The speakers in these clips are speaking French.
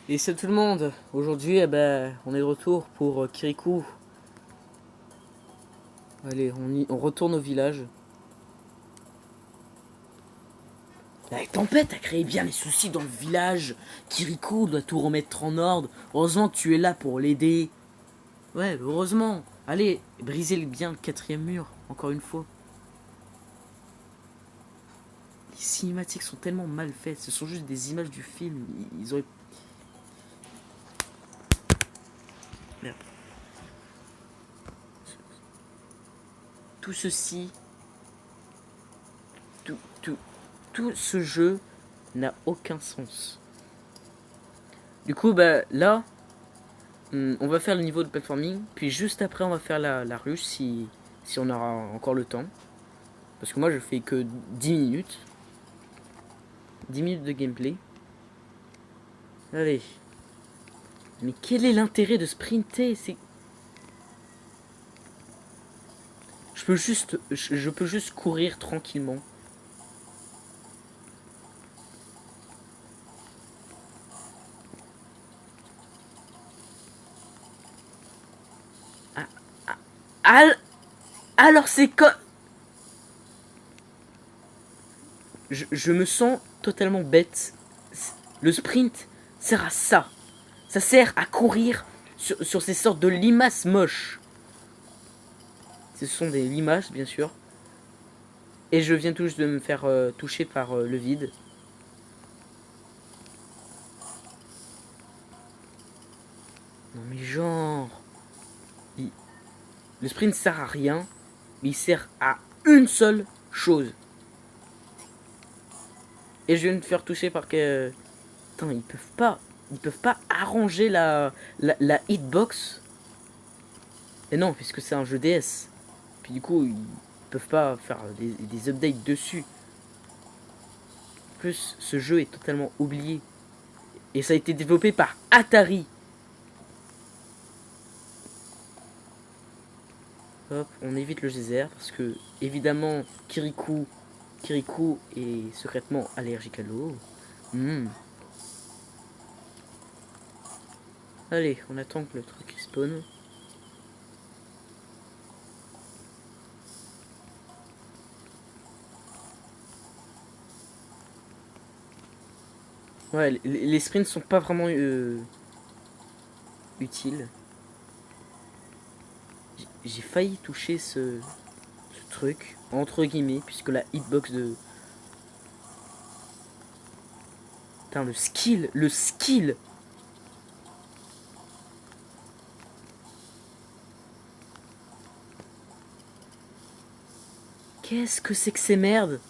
Et salut tout le monde. Aujourd'hui, on est de retour pour Kirikou. Allez, on retourne au village. La tempête a créé bien les soucis dans le village. Kirikou doit tout remettre en ordre. Heureusement que tu es là pour l'aider. Ouais, heureusement. Allez, brisez bien le quatrième mur, encore une fois. Les cinématiques sont tellement mal faites. Ce sont juste des images du film. Ils auraient... Merde. Tout ceci... Tout, tout, tout ce jeu n'a aucun sens. Du coup, là, on va faire le niveau de platforming, puis juste après, on va faire la ruche si on aura encore le temps. Parce que moi, je fais que 10 minutes. 10 minutes de gameplay. Allez. Mais quel est l'intérêt de sprinter? Je peux juste courir tranquillement. Ah, ah, alors c'est quoi? Je me sens totalement bête. Le sprint sert à ça. Ça sert à courir sur ces sortes de limaces moches. Ce sont des limaces, bien sûr. Et je viens tout juste de me faire toucher par le vide. Non mais genre... Le sprint sert à rien, mais il sert à une seule chose. Et je viens de me faire toucher par que... Putain, ils peuvent pas... Ils peuvent pas arranger la hitbox. Et non, puisque c'est un jeu DS. Puis du coup, ils peuvent pas faire des updates dessus. En plus, ce jeu est totalement oublié. Et ça a été développé par Atari. Hop, on évite le geyser parce que, évidemment, Kirikou est secrètement allergique à l'eau. Allez, on attend que le truc spawn. Ouais, les sprints sont pas vraiment utiles. J'ai failli toucher ce truc, entre guillemets, puisque la hitbox de... Putain, le skill. Qu'est-ce que c'est que ces merdes?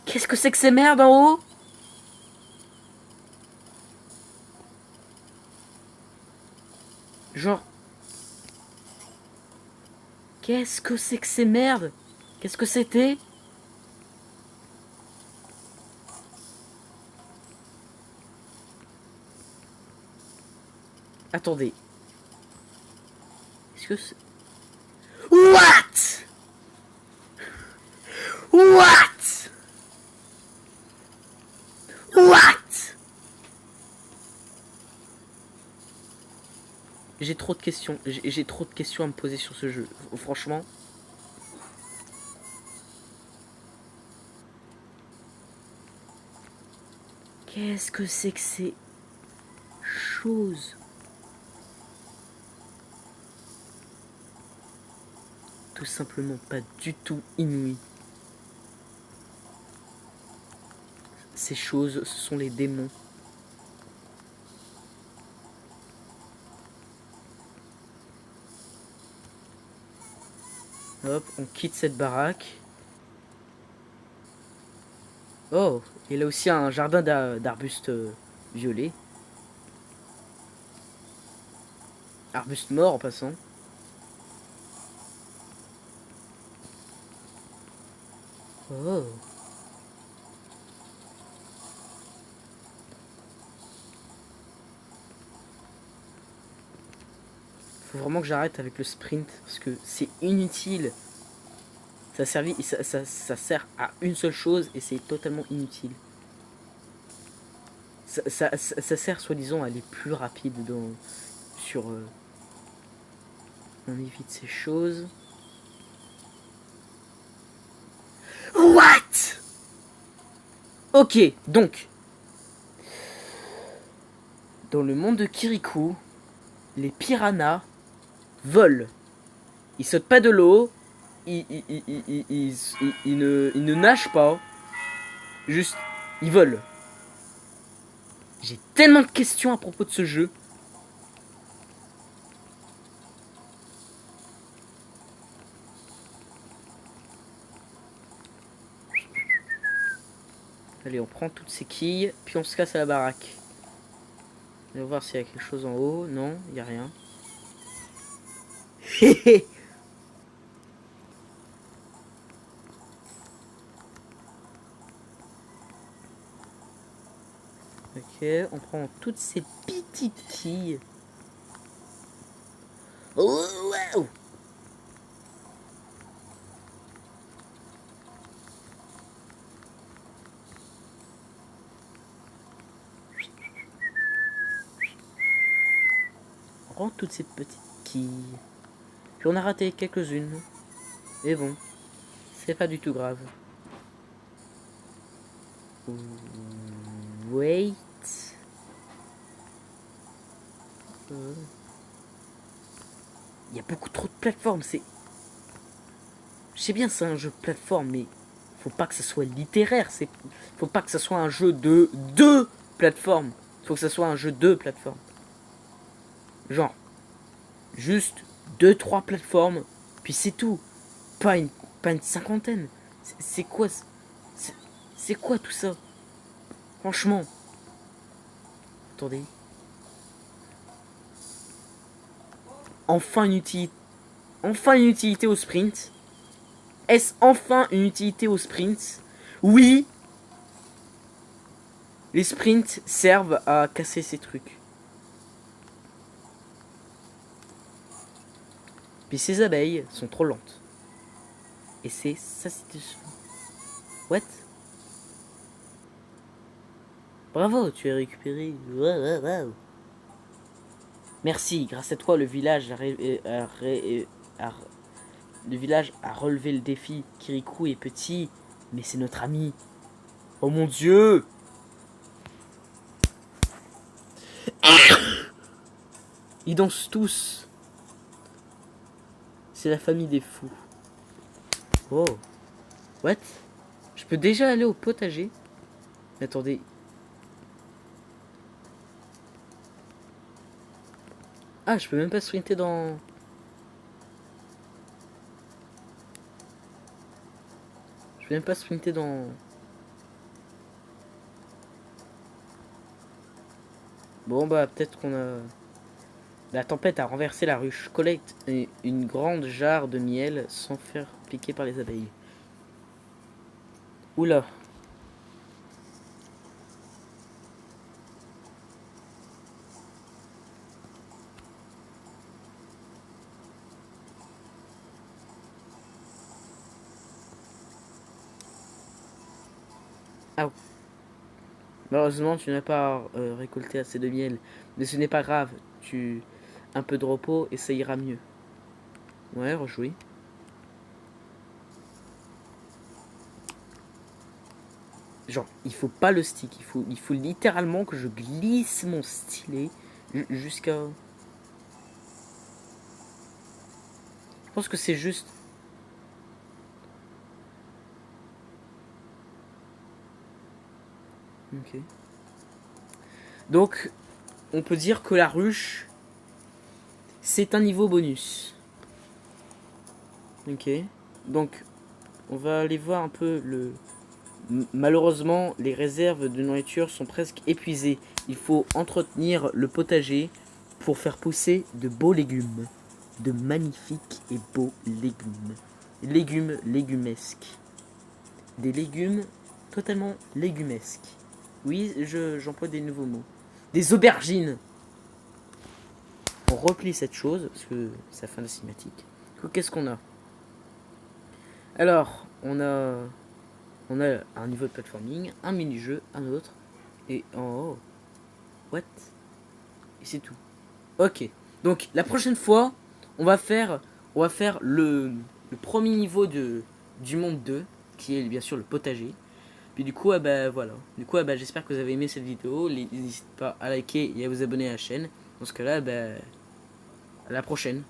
Qu'est-ce que c'est que ces merdes en haut? Genre... Qu'est-ce que c'est que ces merdes? Qu'est-ce que c'était? Attendez. Est-ce que c'est... What? What? What? J'ai trop de questions. J'ai trop de questions à me poser sur ce jeu. Franchement. Qu'est-ce que c'est que ces choses? Tout simplement pas du tout inouï. Ces choses, ce sont les démons. Hop, on quitte cette baraque. Oh, il y a aussi un jardin d'arbustes violets. Arbustes morts en passant. Oh. Faut vraiment que j'arrête avec le sprint parce que c'est inutile. Ça sert à une seule chose et c'est totalement inutile. Ça sert soi-disant à aller plus rapide dans sur. On évite ces choses. What? Ok, donc dans le monde de Kirikou, les piranhas volent. Ils sautent pas de l'eau. Ils ne nagent pas. Juste, ils volent. J'ai tellement de questions à propos de ce jeu. Allez, on prend toutes ces quilles, puis on se casse à la baraque. On va voir s'il y a quelque chose en haut. Non, il n'y a rien. Ok, on prend toutes ces petites quilles. Oh, wow. On prend toutes ces petites quilles. Puis on a raté quelques-unes. Et bon, c'est pas du tout grave. Wait. Il y a beaucoup trop de plateformes. Je sais bien c'est un jeu de plateforme, mais faut pas que ça soit littéraire. Faut pas que ça soit un jeu de deux plateformes. Faut que ça soit un jeu de plateformes. Genre, juste 2-3 plateformes, puis c'est tout. Pas une cinquantaine. C'est quoi c'est quoi tout ça? Franchement. Attendez. Enfin une utilité. Enfin une utilité au sprint. Est-ce enfin une utilité au sprint? Oui. Les sprints servent à casser ces trucs. Puis ces abeilles sont trop lentes. Et c'est ça, c'est... What? Bravo, tu as récupéré. Merci, grâce à toi, le village le village a relevé le défi. Kirikou est petit, mais c'est notre ami. Oh mon dieu! Ils dansent tous. C'est la famille des fous. Oh. What? Je peux déjà aller au potager? Mais attendez. Ah, je peux même pas sprinter dans... Je peux même pas sprinter dans... Bon bah peut-être qu'on a... La tempête a renversé la ruche. Collecte une grande jarre de miel sans faire piquer par les abeilles. Oula. Ah. Malheureusement, tu n'as pas récolté assez de miel. Mais ce n'est pas grave. Un peu de repos et ça ira mieux. Ouais, rejouis. Genre, il faut pas le stick. Il faut littéralement que je glisse mon stylet jusqu'à... Je pense que c'est juste... Ok. Donc, on peut dire que la ruche, c'est un niveau bonus. Ok. Donc, on va aller voir un peu le... Malheureusement, les réserves de nourriture sont presque épuisées. Il faut entretenir le potager pour faire pousser de beaux légumes. De magnifiques et beaux légumes. Légumesques. Des légumes totalement légumesques. Oui, j'emploie des nouveaux mots. Des aubergines. On replie cette chose, parce que c'est la fin de la cinématique. Qu'est-ce qu'on a? Alors, on a un niveau de platforming, un mini-jeu, un autre. Et en haut, What? Et c'est tout. Ok. Donc la prochaine fois, on va faire le premier niveau du monde 2, qui est bien sûr le potager. Puis du coup, voilà. Du coup, j'espère que vous avez aimé cette vidéo. N'hésitez pas à liker et à vous abonner à la chaîne. Dans ce cas-là, à la prochaine.